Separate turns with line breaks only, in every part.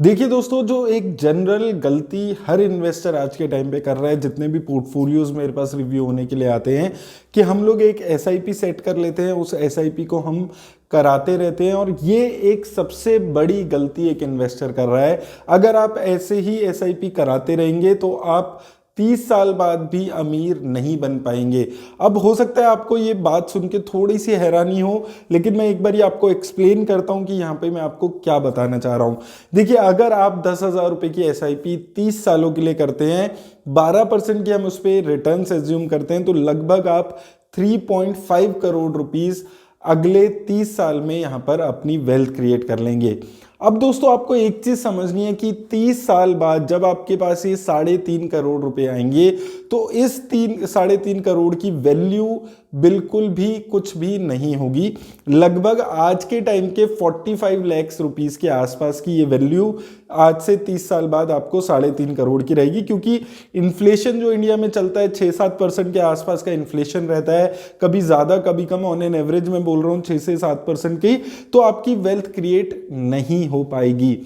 देखिए दोस्तों, जो एक जनरल गलती हर इन्वेस्टर आज के टाइम पे कर रहा है, जितने भी पोर्टफोलियोज मेरे पास रिव्यू होने के लिए आते हैं, कि हम लोग एक एसआईपी सेट कर लेते हैं, उस एसआईपी को हम कराते रहते हैं और ये एक सबसे बड़ी गलती एक इन्वेस्टर कर रहा है। अगर आप ऐसे ही एसआईपी कराते रहेंगे तो आप 30 साल बाद भी अमीर नहीं बन पाएंगे। अब हो सकता है आपको ये बात सुन के थोड़ी सी हैरानी हो, लेकिन मैं एक बार आपको एक्सप्लेन करता हूं कि यहाँ पे मैं आपको क्या बताना चाह रहा हूं। देखिए, अगर आप 10,000 रुपए की एसआईपी 30 सालों के लिए करते हैं, 12% की हम उस पर रिटर्न एज्यूम करते हैं, तो लगभग आप 3.5 करोड़ रुपीस अगले 30 साल में यहां पर अपनी वेल्थ क्रिएट कर लेंगे। अब दोस्तों, आपको एक चीज समझनी है कि 30 साल बाद जब आपके पास ये 3.5 करोड़ रुपए आएंगे, तो इस 3.5 करोड़ की वैल्यू बिल्कुल भी कुछ भी नहीं होगी। लगभग आज के टाइम के 45 लाख रुपीस के आसपास की ये वैल्यू आज से 30 साल बाद आपको 3.5 करोड़ की रहेगी, क्योंकि इन्फ्लेशन जो इंडिया में चलता है 6-7% के आसपास का इन्फ्लेशन रहता है, कभी ज़्यादा कभी कम, ऑन एन एवरेज मैं बोल रहा हूँ 6 से 7% की, तो आपकी वेल्थ क्रिएट नहीं हो पाएगी।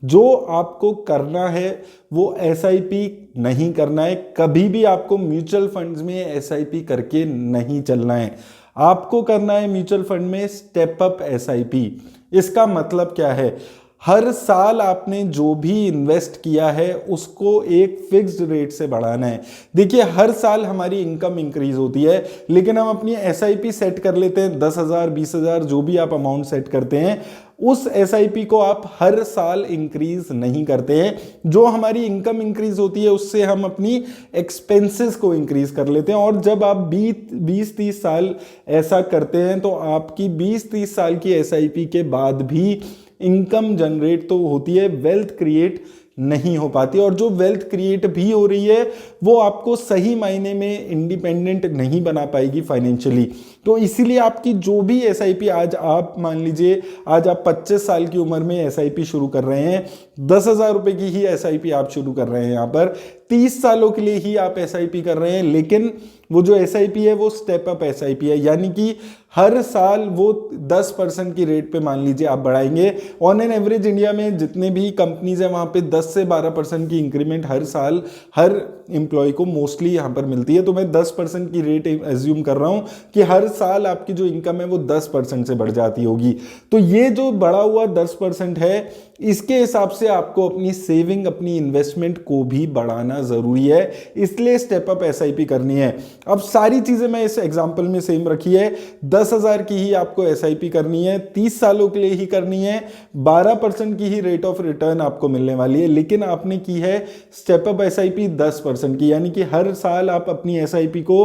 जो आपको करना है वो एसआईपी नहीं करना है, कभी भी आपको म्यूचुअल फंड्स में एसआईपी करके नहीं चलना है। आपको करना है म्यूचुअल फंड में स्टेप अप एसआईपी। इसका मतलब क्या है? हर साल आपने जो भी इन्वेस्ट किया है उसको एक फिक्स्ड रेट से बढ़ाना है। देखिए, हर साल हमारी इनकम इंक्रीज होती है, लेकिन हम अपनी एसआईपी सेट कर लेते हैं 10,000 20,000 जो भी आप अमाउंट सेट करते हैं, उस एसआईपी को आप हर साल इंक्रीज नहीं करते हैं। जो हमारी इनकम इंक्रीज होती है उससे हम अपनी एक्सपेंसेस को इंक्रीज कर लेते हैं, और जब आप 20-30 साल ऐसा करते हैं तो आपकी 20-30 साल की एसआईपी के बाद भी इनकम जनरेट तो होती है, वेल्थ क्रिएट नहीं हो पाती। और जो वेल्थ क्रिएट भी हो रही है वो आपको सही मायने में इंडिपेंडेंट नहीं बना पाएगी फाइनेंशियली। तो इसीलिए आपकी जो भी एसआईपी, आज आप मान लीजिए आज आप 25 साल की उम्र में एसआईपी शुरू कर रहे हैं, 10,000 रुपए की ही एसआईपी आप शुरू कर रहे हैं, यहाँ पर 30 सालों के लिए ही आप एसआईपी कर रहे हैं, लेकिन वो जो एसआईपी है वो स्टेप अप एसआईपी है, यानी कि हर साल वो 10% की रेट पे मान लीजिए आप बढ़ाएंगे। ऑन एन एवरेज इंडिया में जितने भी कंपनीज हैं वहां पे 10 से 12% की इंक्रीमेंट हर साल हर एम्प्लॉय को मोस्टली यहां पर मिलती है। तो मैं 10% की रेट एज्यूम कर रहा हूं कि हर साल आपकी जो इनकम है वो 10% से बढ़ जाती होगी। तो ये जो बढ़ा हुआ 10% है, इसके हिसाब से आपको अपनी सेविंग, अपनी इन्वेस्टमेंट को भी बढ़ाना जरूरी है, इसलिए स्टेप अप एसआईपी करनी है। अब सारी चीजें मैं इस एग्जांपल में सेम रखी है, 10,000 की ही आपको एसआईपी करनी है, 30 सालों के लिए ही करनी है, 12% की ही रेट ऑफ रिटर्न आपको मिलने वाली है, लेकिन आपने की है स्टेप अप एसआईपी 10% की, यानी कि हर साल आप अपनी एसआईपी को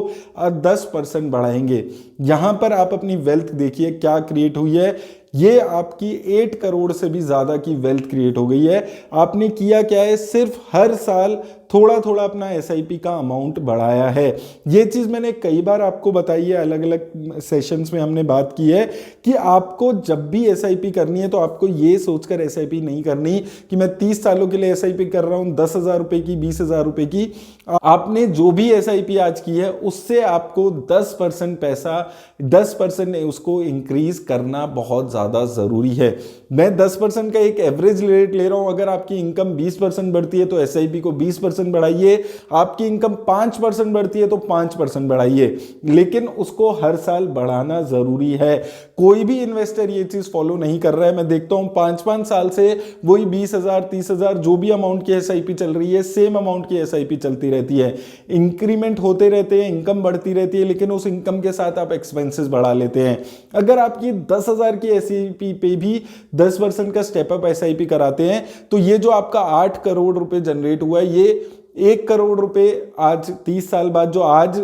10% बढ़ाएंगे। यहां पर आप अपनी वेल्थ देखिए क्या क्रिएट हुई है। ये आपकी 8 करोड़ से भी ज्यादा की वेल्थ क्रिएट हो गई है। आपने किया क्या है? सिर्फ हर साल थोड़ा थोड़ा अपना एसआईपी का अमाउंट बढ़ाया है। ये चीज मैंने कई बार आपको बताई है, अलग अलग सेशंस में हमने बात की है कि आपको जब भी एसआईपी करनी है तो आपको ये सोचकर एसआईपी नहीं करनी कि मैं 30 सालों के लिए एसआईपी कर रहा हूं, 10,000 रुपए की, 20,000 रुपए की। आपने जो भी एसआईपी आज की है उससे आपको 10% पैसा, 10% उसको इंक्रीज करना बहुत ज्यादा जरूरी है। मैं 10% का एक एवरेज रेट ले रहा हूं। अगर आपकी इनकम 20% बढ़ती है तो एसआईपी को 20% बढ़ाइए, आपकी इनकम 5% बढ़ती है तो 5% बढ़ाइए, लेकिन उसको हर साल बढ़ाना जरूरी है। कोई भी इन्वेस्टर ये चीज फॉलो नहीं कर रहा है। मैं देखता हूं 5-5 साल से वही 20,000 30,000 जो भी अमाउंट की एसआईपी चल रही है, सेम अमाउंट की एसआईपी चलती रहती है, इंक्रीमेंट होते रहते हैं, इनकम बढ़ती रहती है, लेकिन उस इनकम के साथ आप एक्सपेंसेस बढ़ा लेते हैं। अगर आपकी 10,000 की एसआईपी पे भी 10% का स्टेप अप एसआईपी कराते हैं तो ये जो आपका 8 करोड़ रुपए जनरेट हुआ है, ये 1 करोड़ रुपए आज 30 साल बाद जो आज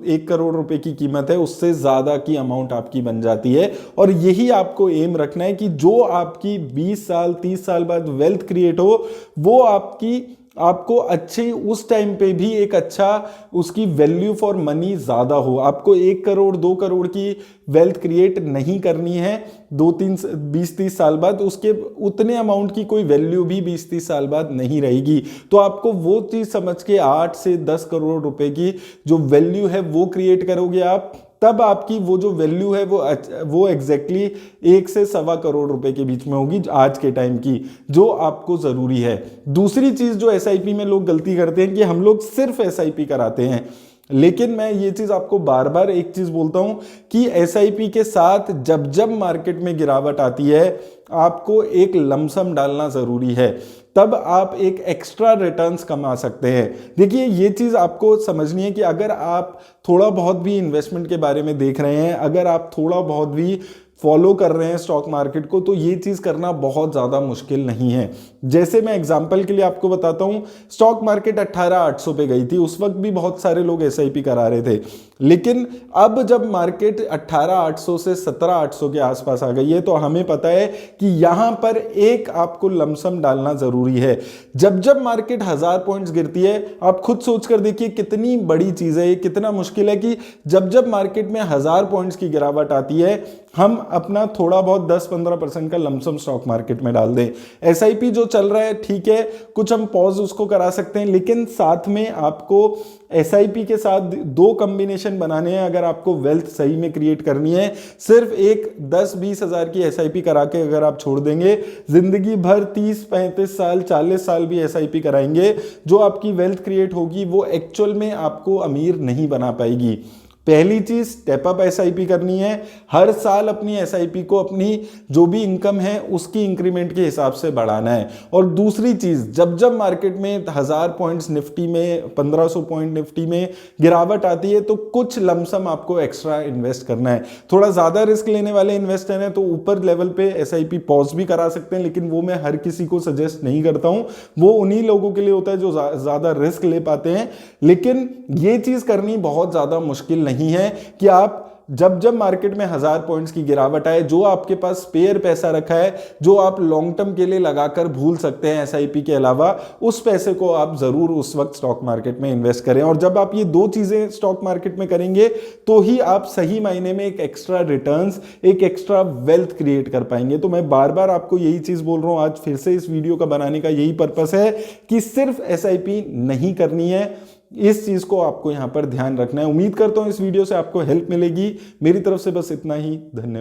1 करोड़ रुपए की कीमत है उससे ज्यादा की अमाउंट आपकी बन जाती है। और यही आपको एम रखना है कि जो आपकी 20 साल 30 साल बाद वेल्थ क्रिएट हो वो आपको अच्छे उस टाइम पे भी एक अच्छा उसकी वैल्यू फॉर मनी ज्यादा हो। आपको 1 करोड़ 2 करोड़ की वेल्थ क्रिएट नहीं करनी है 20-30 साल बाद, उसके उतने अमाउंट की कोई वैल्यू भी 20-30 साल बाद नहीं रहेगी। तो आपको वो चीज समझ के 8 से 10 करोड़ रुपए की जो वैल्यू है वो क्रिएट करोगे आप, तब आपकी वो जो वैल्यू है वो एग्जैक्टली 1 से सवा करोड़ रुपए के बीच में होगी आज के टाइम की, जो आपको जरूरी है। दूसरी चीज जो एसआईपी में लोग गलती करते हैं कि हम लोग सिर्फ एसआईपी कराते हैं, लेकिन मैं ये चीज आपको बार बार एक चीज बोलता हूं कि एसआईपी के साथ जब जब मार्केट में गिरावट आती है आपको एक लमसम डालना जरूरी है, तब आप एक एक्स्ट्रा रिटर्न्स कमा सकते हैं। देखिए ये चीज़ आपको समझनी है कि अगर आप थोड़ा बहुत भी इन्वेस्टमेंट के बारे में देख रहे हैं, अगर आप थोड़ा बहुत भी फॉलो कर रहे हैं स्टॉक मार्केट को, तो ये चीज़ करना बहुत ज़्यादा मुश्किल नहीं है। जैसे मैं एग्जांपल के लिए आपको बताता हूँ, स्टॉक मार्केट 18,800 पे गई थी, उस वक्त भी बहुत सारे लोग एसआईपी करा रहे थे, लेकिन अब जब मार्केट 18,800 से 17,800 के आसपास आ गई है तो हमें पता है कि यहां पर एक आपको लमसम डालना जरूरी है। जब जब मार्केट 1000 पॉइंट्स गिरती है, आप खुद सोच कर देखिए कितनी बड़ी चीज है, कितना मुश्किल है कि जब जब मार्केट में 1000 पॉइंट्स की गिरावट आती है हम अपना थोड़ा बहुत 10-15% का लमसम स्टॉक मार्केट में डाल दें। एसआईपी जो चल रहा है ठीक है, कुछ हम पॉज उसको करा सकते हैं, लेकिन साथ में आपको एसआईपी के साथ 2 कॉम्बिनेशन बनाने हैं अगर आपको वेल्थ सही में क्रिएट करनी है। सिर्फ एक 10-20 हजार की एसआईपी करा के अगर आप छोड़ देंगे, जिंदगी भर 30-35 साल 40 साल भी एसआईपी कराएंगे, जो आपकी वेल्थ क्रिएट होगी वो एक्चुअल में आपको अमीर नहीं बना पाएगी। पहली चीज स्टेप अप एसआईपी करनी है, हर साल अपनी एसआईपी को अपनी जो भी इनकम है उसकी इंक्रीमेंट के हिसाब से बढ़ाना है। और दूसरी चीज, जब जब मार्केट में 1000 पॉइंट्स निफ्टी में, 1500 पॉइंट निफ्टी में गिरावट आती है तो कुछ लमसम आपको एक्स्ट्रा इन्वेस्ट करना है। थोड़ा ज्यादा रिस्क लेने वाले इन्वेस्टर हैं तो ऊपर लेवल पे एसआईपी पॉज भी करा सकते हैं, लेकिन वो मैं हर किसी को सजेस्ट नहीं करता हूं, वो उन्हीं लोगों के लिए होता है जो ज्यादा रिस्क ले पाते हैं। लेकिन ये चीज करनी बहुत ज्यादा मुश्किल नहीं है कि आप जब जब मार्केट में 1000 पॉइंट्स की गिरावट आए, जो आपके पास स्पेयर पैसा रखा है, जो आप लॉन्ग टर्म के लिए लगाकर भूल सकते हैं एसआईपी के अलावा, उस पैसे को आप जरूर उस वक्त स्टॉक मार्केट में इन्वेस्ट करें। और जब आप ये 2 चीजें स्टॉक मार्केट में करेंगे तो ही आप सही मायने में एक एक्स्ट्रा रिटर्न्स, एक एक्स्ट्रा वेल्थ क्रिएट कर पाएंगे। तो मैं बार बार आपको यही चीज बोल रहा हूं, आज फिर से इस वीडियो का बनाने का यही पर्पस है कि सिर्फ एसआईपी नहीं करनी है, इस चीज को आपको यहां पर ध्यान रखना है। उम्मीद करता हूं इस वीडियो से आपको हेल्प मिलेगी। मेरी तरफ से बस इतना ही, धन्यवाद।